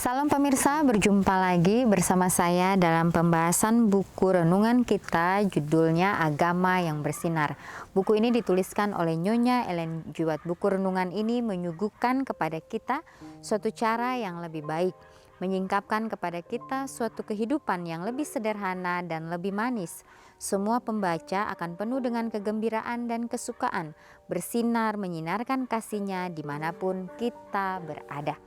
Salam pemirsa, berjumpa lagi bersama saya dalam pembahasan buku renungan kita, judulnya Agama yang Bersinar. Buku ini dituliskan oleh Nyonya Ellen G. White. Buku renungan ini menyuguhkan kepada kita suatu cara yang lebih baik, menyingkapkan kepada kita suatu kehidupan yang lebih sederhana dan lebih manis. Semua pembaca akan penuh dengan kegembiraan dan kesukaan, bersinar menyinarkan kasihnya dimanapun kita berada.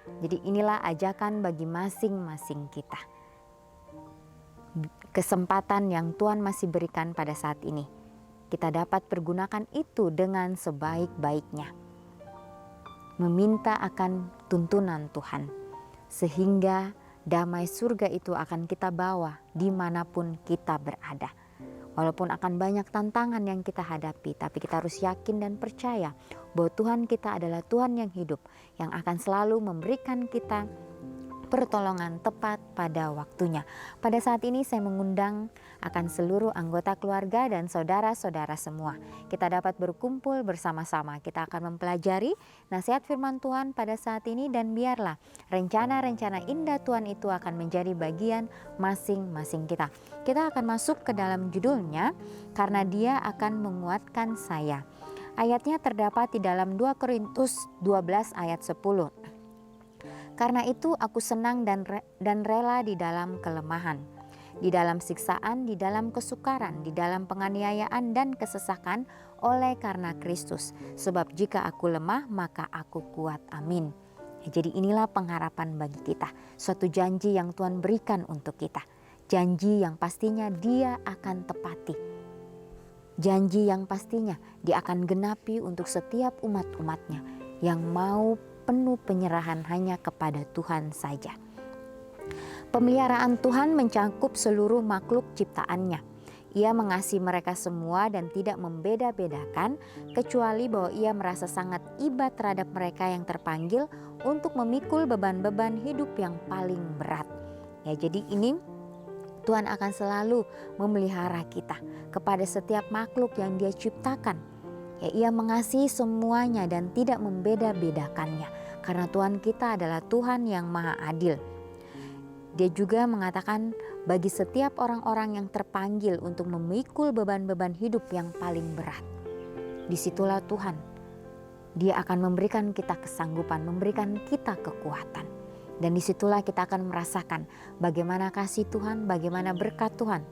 Jadi inilah ajakan bagi masing-masing kita. Kesempatan yang Tuhan masih berikan pada saat ini. Kita dapat pergunakan itu dengan sebaik-baiknya. Meminta akan tuntunan Tuhan. Sehingga damai surga itu akan kita bawa dimanapun kita berada. Walaupun akan banyak tantangan yang kita hadapi, tapi kita harus yakin dan percaya bahwa Tuhan kita adalah Tuhan yang hidup, yang akan selalu memberikan kita pertolongan tepat pada waktunya. Pada saat ini saya mengundang akan seluruh anggota keluarga dan saudara-saudara semua. Kita dapat berkumpul bersama-sama. Kita akan mempelajari nasihat firman Tuhan pada saat ini, dan biarlah rencana-rencana indah Tuhan itu akan menjadi bagian masing-masing kita. Kita akan masuk ke dalam judulnya, karena Dia akan menguatkan saya. Ayatnya terdapat di dalam 2 Korintus 12 ayat 10. Karena itu aku senang dan rela di dalam kelemahan, di dalam siksaan, di dalam kesukaran, di dalam penganiayaan dan kesesakan oleh karena Kristus. Sebab jika aku lemah, maka aku kuat. Amin. Jadi inilah pengharapan bagi kita, suatu janji yang Tuhan berikan untuk kita. Janji yang pastinya Dia akan tepati. Janji yang pastinya Dia akan genapi untuk setiap umat-umatnya yang mau penuh penyerahan hanya kepada Tuhan saja. Pemeliharaan Tuhan mencakup seluruh makhluk ciptaannya. Ia mengasihi mereka semua dan tidak membeda-bedakan, kecuali bahwa Ia merasa sangat iba terhadap mereka yang terpanggil untuk memikul beban-beban hidup yang paling berat. Ya, jadi ini Tuhan akan selalu memelihara kita kepada setiap makhluk yang Dia ciptakan. Ya, Ia mengasihi semuanya dan tidak membeda-bedakannya, karena Tuhan kita adalah Tuhan yang maha adil. Dia juga mengatakan bagi setiap orang-orang yang terpanggil untuk memikul beban-beban hidup yang paling berat, disitulah Tuhan, Dia akan memberikan kita kesanggupan, memberikan kita kekuatan. Dan disitulah kita akan merasakan bagaimana kasih Tuhan, bagaimana berkat Tuhan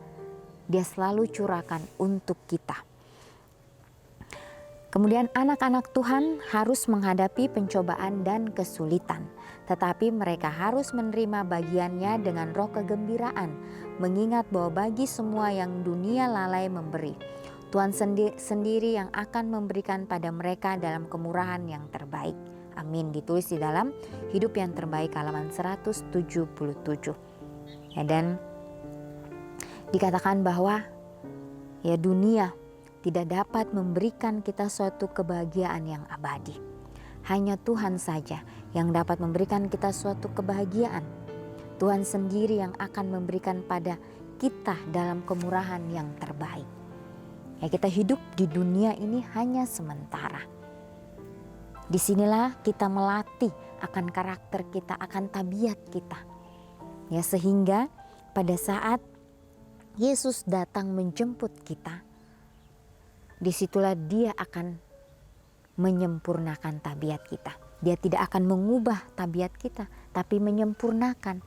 Dia selalu curahkan untuk kita. Kemudian anak-anak Tuhan harus menghadapi pencobaan dan kesulitan, tetapi mereka harus menerima bagiannya dengan roh kegembiraan, mengingat bahwa bagi semua yang dunia lalai memberi, Tuhan sendiri yang akan memberikan pada mereka dalam kemurahan yang terbaik. Amin. Ditulis di dalam Hidup yang Terbaik halaman 177. Ya, dan dikatakan bahwa ya dunia tidak dapat memberikan kita suatu kebahagiaan yang abadi. Hanya Tuhan saja yang dapat memberikan kita suatu kebahagiaan. Tuhan sendiri yang akan memberikan pada kita dalam kemurahan yang terbaik. Ya, kita hidup di dunia ini hanya sementara. Disinilah kita melatih akan karakter kita, akan tabiat kita. Ya, sehingga pada saat Yesus datang menjemput kita, disitulah Dia akan menyempurnakan tabiat kita. Dia tidak akan mengubah tabiat kita, tapi menyempurnakan.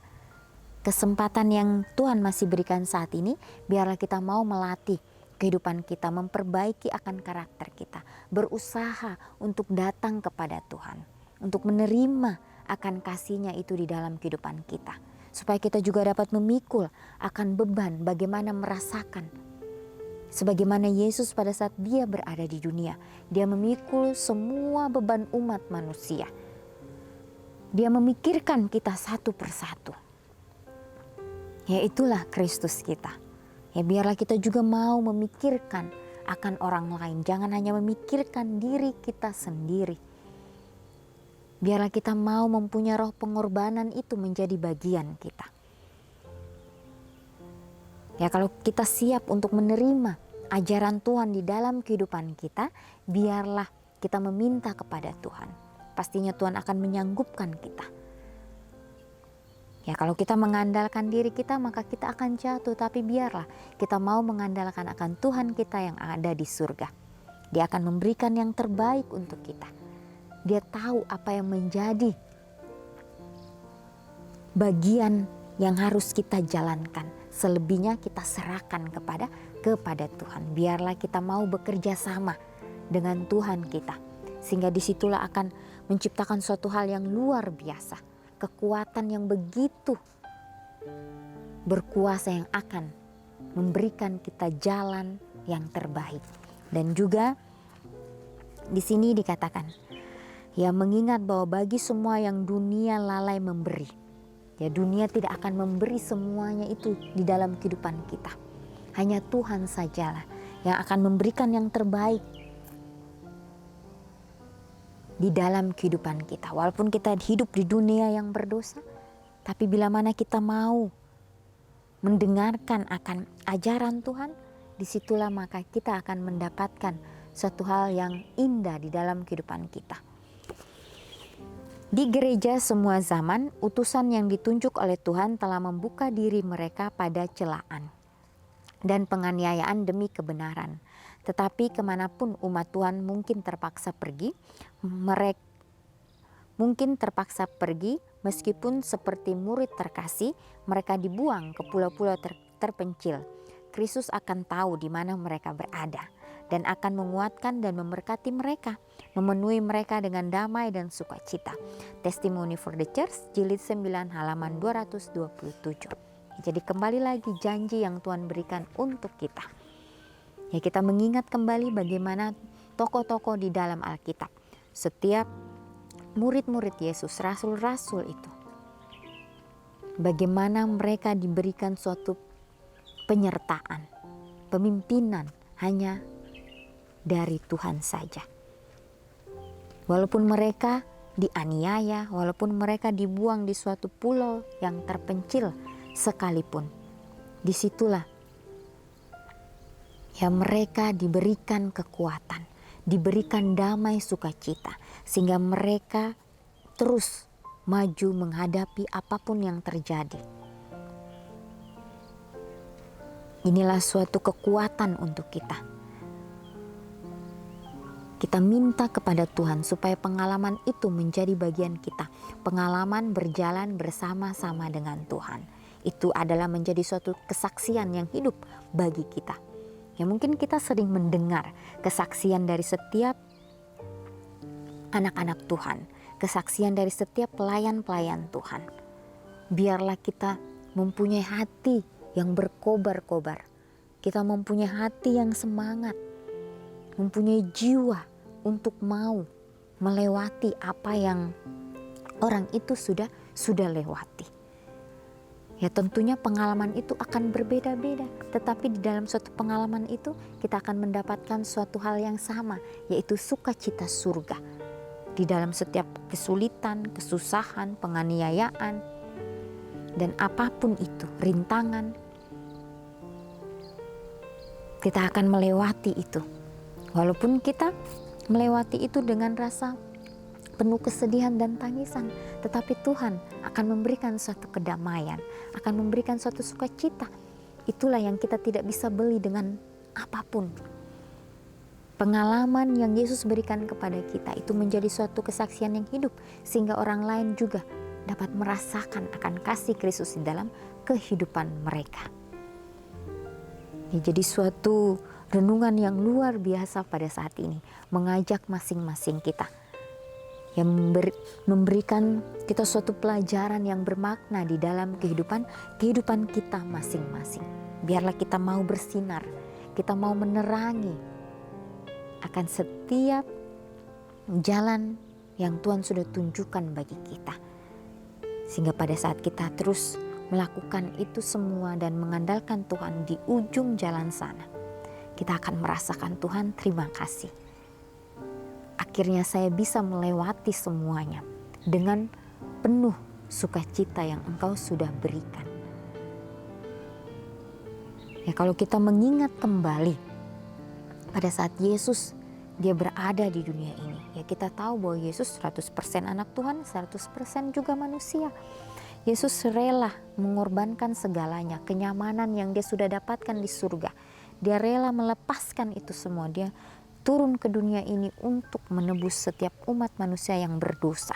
Kesempatan yang Tuhan masih berikan saat ini, biarlah kita mau melatih kehidupan kita, memperbaiki akan karakter kita, berusaha untuk datang kepada Tuhan, untuk menerima akan kasih-Nya itu di dalam kehidupan kita, supaya kita juga dapat memikul akan beban bagaimana merasakan. Sebagaimana Yesus pada saat Dia berada di dunia, Dia memikul semua beban umat manusia. Dia memikirkan kita satu persatu. Ya, itulah Kristus kita. Ya, biarlah kita juga mau memikirkan akan orang lain. Jangan hanya memikirkan diri kita sendiri. Biarlah kita mau mempunyai roh pengorbanan itu menjadi bagian kita. Ya, kalau kita siap untuk menerima ajaran Tuhan di dalam kehidupan kita, biarlah kita meminta kepada Tuhan. Pastinya Tuhan akan menyanggupkan kita. Ya, kalau kita mengandalkan diri kita maka kita akan jatuh, tapi biarlah kita mau mengandalkan akan Tuhan kita yang ada di surga. Dia akan memberikan yang terbaik untuk kita. Dia tahu apa yang menjadi bagian yang harus kita jalankan. Selebihnya kita serahkan kepada Tuhan. Biarlah kita mau bekerja sama dengan Tuhan kita, sehingga disitulah akan menciptakan suatu hal yang luar biasa. Kekuatan yang begitu berkuasa yang akan memberikan kita jalan yang terbaik. Dan juga di sini dikatakan, ya, mengingat bahwa bagi semua yang dunia lalai memberi. Ya, dunia tidak akan memberi semuanya itu di dalam kehidupan kita. Hanya Tuhan sajalah yang akan memberikan yang terbaik di dalam kehidupan kita. Walaupun kita hidup di dunia yang berdosa, tapi bila mana kita mau mendengarkan akan ajaran Tuhan, disitulah maka kita akan mendapatkan suatu hal yang indah di dalam kehidupan kita. Di gereja semua zaman, utusan yang ditunjuk oleh Tuhan telah membuka diri mereka pada celaan dan penganiayaan demi kebenaran. Tetapi kemanapun umat Tuhan mungkin terpaksa pergi, meskipun seperti murid terkasih, mereka dibuang ke pulau-pulau terpencil. Kristus akan tahu di mana mereka berada dan akan menguatkan dan memberkati mereka, memenuhi mereka dengan damai dan sukacita. Testimony for the Church, jilid 9 halaman 227. Jadi kembali lagi janji yang Tuhan berikan untuk kita. Ya, kita mengingat kembali bagaimana tokoh-tokoh di dalam Alkitab. Setiap murid-murid Yesus, rasul-rasul itu, bagaimana mereka diberikan suatu penyertaan, pemimpinan hanya dari Tuhan saja. Walaupun mereka dianiaya, walaupun mereka dibuang di suatu pulau yang terpencil sekalipun, disitulah ya mereka diberikan kekuatan, diberikan damai sukacita, sehingga mereka terus maju menghadapi apapun yang terjadi. Inilah suatu kekuatan untuk kita. Kita minta kepada Tuhan supaya pengalaman itu menjadi bagian kita. Pengalaman berjalan bersama-sama dengan Tuhan. Itu adalah menjadi suatu kesaksian yang hidup bagi kita. Ya, mungkin kita sering mendengar kesaksian dari setiap anak-anak Tuhan, kesaksian dari setiap pelayan-pelayan Tuhan. Biarlah kita mempunyai hati yang berkobar-kobar. Kita mempunyai hati yang semangat, mempunyai jiwa untuk mau melewati apa yang orang itu sudah lewati. Ya, tentunya pengalaman itu akan berbeda-beda, tetapi di dalam suatu pengalaman itu kita akan mendapatkan suatu hal yang sama, yaitu sukacita surga. Di dalam setiap kesulitan, kesusahan, penganiayaan, dan apapun itu, rintangan, kita akan melewati itu. Walaupun kita melewati itu dengan rasa penuh kesedihan dan tangisan, tetapi Tuhan akan memberikan suatu kedamaian, akan memberikan suatu sukacita. Itulah yang kita tidak bisa beli dengan apapun. Pengalaman yang Yesus berikan kepada kita itu menjadi suatu kesaksian yang hidup, sehingga orang lain juga dapat merasakan akan kasih Kristus di dalam kehidupan mereka. Ya, jadi suatu renungan yang luar biasa pada saat ini, mengajak masing-masing kita, yang memberikan kita suatu pelajaran yang bermakna di dalam kehidupan kita masing-masing. Biarlah kita mau bersinar, kita mau menerangi akan setiap jalan yang Tuhan sudah tunjukkan bagi kita. Sehingga pada saat kita terus melakukan itu semua dan mengandalkan Tuhan di ujung jalan sana, kita akan merasakan Tuhan, terima kasih. Akhirnya saya bisa melewati semuanya dengan penuh sukacita yang Engkau sudah berikan. Ya, kalau kita mengingat kembali pada saat Yesus dia berada di dunia ini, ya kita tahu bahwa Yesus 100% anak Tuhan, 100% juga manusia. Yesus rela mengorbankan segalanya, kenyamanan yang dia sudah dapatkan di surga. Dia rela melepaskan itu semua. Dia turun ke dunia ini untuk menebus setiap umat manusia yang berdosa.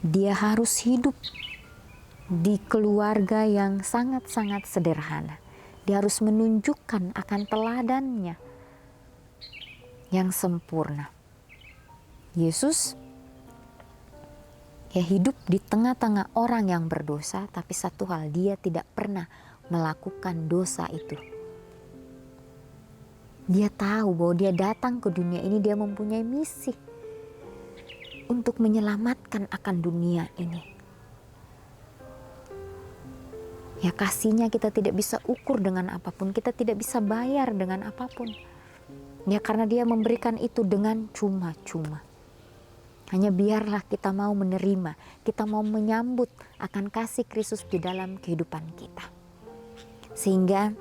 Dia harus hidup di keluarga yang sangat-sangat sederhana. Dia harus menunjukkan akan teladannya yang sempurna. Yesus hidup di tengah-tengah orang yang berdosa, tapi satu hal, dia tidak pernah melakukan dosa itu. Dia tahu bahwa dia datang ke dunia ini, dia mempunyai misi untuk menyelamatkan akan dunia ini. Ya, kasihnya kita tidak bisa ukur dengan apapun, kita tidak bisa bayar dengan apapun. Ya, karena dia memberikan itu dengan cuma-cuma. Hanya biarlah kita mau menerima, kita mau menyambut akan kasih Kristus di dalam kehidupan kita. Sehingga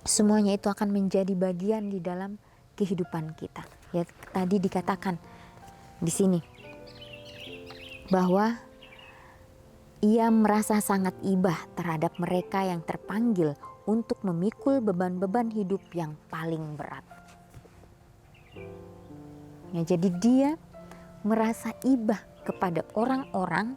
semuanya itu akan menjadi bagian di dalam kehidupan kita. Ya, tadi dikatakan di sini bahwa ia merasa sangat ibah terhadap mereka yang terpanggil untuk memikul beban-beban hidup yang paling berat. Ya, jadi dia merasa ibah kepada orang-orang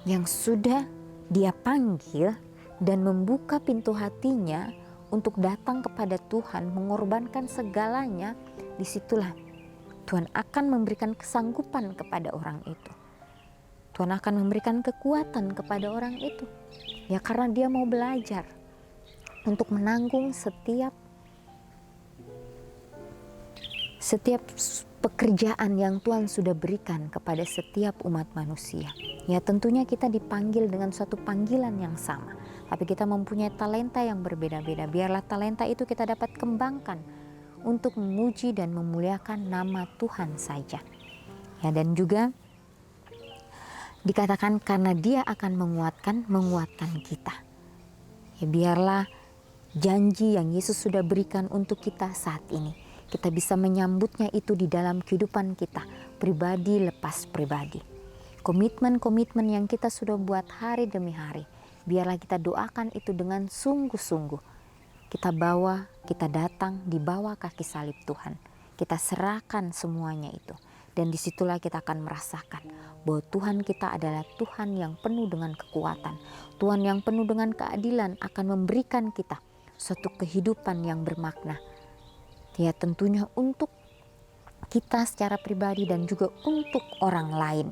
yang sudah dia panggil dan membuka pintu hatinya untuk datang kepada Tuhan, mengorbankan segalanya. Disitulah Tuhan akan memberikan kesanggupan kepada orang itu. Tuhan akan memberikan kekuatan kepada orang itu. Ya, karena dia mau belajar untuk menanggung setiap pekerjaan yang Tuhan sudah berikan kepada setiap umat manusia. Ya, tentunya kita dipanggil dengan suatu panggilan yang sama, tapi kita mempunyai talenta yang berbeda-beda. Biarlah talenta itu kita dapat kembangkan untuk memuji dan memuliakan nama Tuhan saja. Ya, dan juga dikatakan karena dia akan menguatkan kita. Ya, biarlah janji yang Yesus sudah berikan untuk kita saat ini, kita bisa menyambutnya itu di dalam kehidupan kita, pribadi lepas pribadi. Komitmen-komitmen yang kita sudah buat hari demi hari, biarlah kita doakan itu dengan sungguh-sungguh. Kita bawa, kita datang di bawah kaki salib Tuhan. Kita serahkan semuanya itu. Dan disitulah kita akan merasakan bahwa Tuhan kita adalah Tuhan yang penuh dengan kekuatan. Tuhan yang penuh dengan keadilan akan memberikan kita suatu kehidupan yang bermakna. Ya, tentunya untuk kita secara pribadi dan juga untuk orang lain.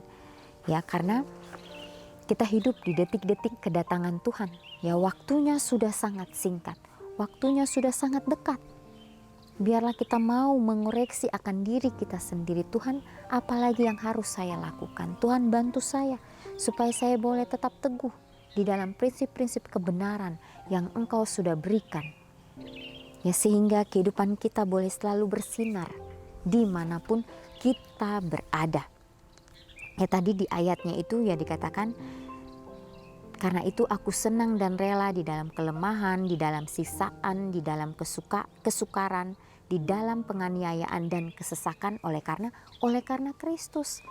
Ya, karena kita hidup di detik-detik kedatangan Tuhan. Ya, waktunya sudah sangat singkat. Waktunya sudah sangat dekat. Biarlah kita mau mengoreksi akan diri kita sendiri. Tuhan, apalagi yang harus saya lakukan? Tuhan, bantu saya supaya saya boleh tetap teguh di dalam prinsip-prinsip kebenaran yang Engkau sudah berikan. Ya, sehingga kehidupan kita boleh selalu bersinar dimanapun kita berada. Ya, tadi di ayatnya itu ya dikatakan, karena itu aku senang dan rela di dalam kelemahan, di dalam siksaan, di dalam kesukaran, di dalam penganiayaan dan kesesakan oleh karena Kristus.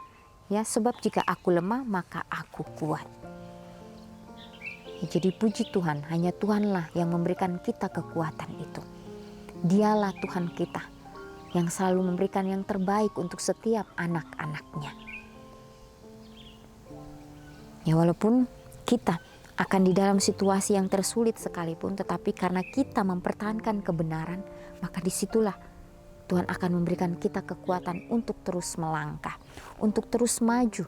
Ya, sebab jika aku lemah maka aku kuat. Ya, jadi puji Tuhan, hanya Tuhanlah yang memberikan kita kekuatan itu. Dialah Tuhan kita yang selalu memberikan yang terbaik untuk setiap anak-anaknya. Ya, walaupun kita akan di dalam situasi yang tersulit sekalipun, tetapi karena kita mempertahankan kebenaran, maka disitulah Tuhan akan memberikan kita kekuatan untuk terus melangkah, untuk terus maju.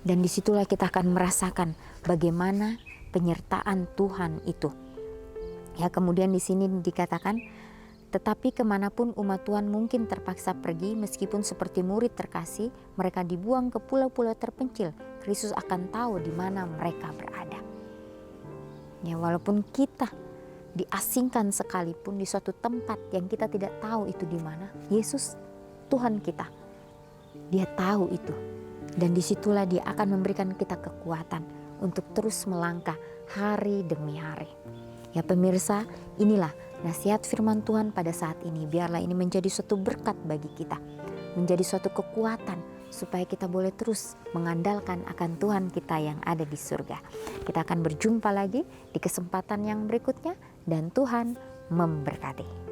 Dan disitulah kita akan merasakan bagaimana penyertaan Tuhan itu. Ya, kemudian di sini dikatakan, tetapi kemanapun umat Tuhan mungkin terpaksa pergi, meskipun seperti murid terkasih, mereka dibuang ke pulau-pulau terpencil, Kristus akan tahu di mana mereka berada. Ya, walaupun kita diasingkan sekalipun di suatu tempat yang kita tidak tahu itu di mana, Yesus Tuhan kita, Dia tahu itu. Dan disitulah Dia akan memberikan kita kekuatan untuk terus melangkah hari demi hari. Ya pemirsa, inilah nasihat firman Tuhan pada saat ini. Biarlah ini menjadi suatu berkat bagi kita. menjadi suatu kekuatan supaya kita boleh terus mengandalkan akan Tuhan kita yang ada di surga. Kita akan berjumpa lagi di kesempatan yang berikutnya dan Tuhan memberkati.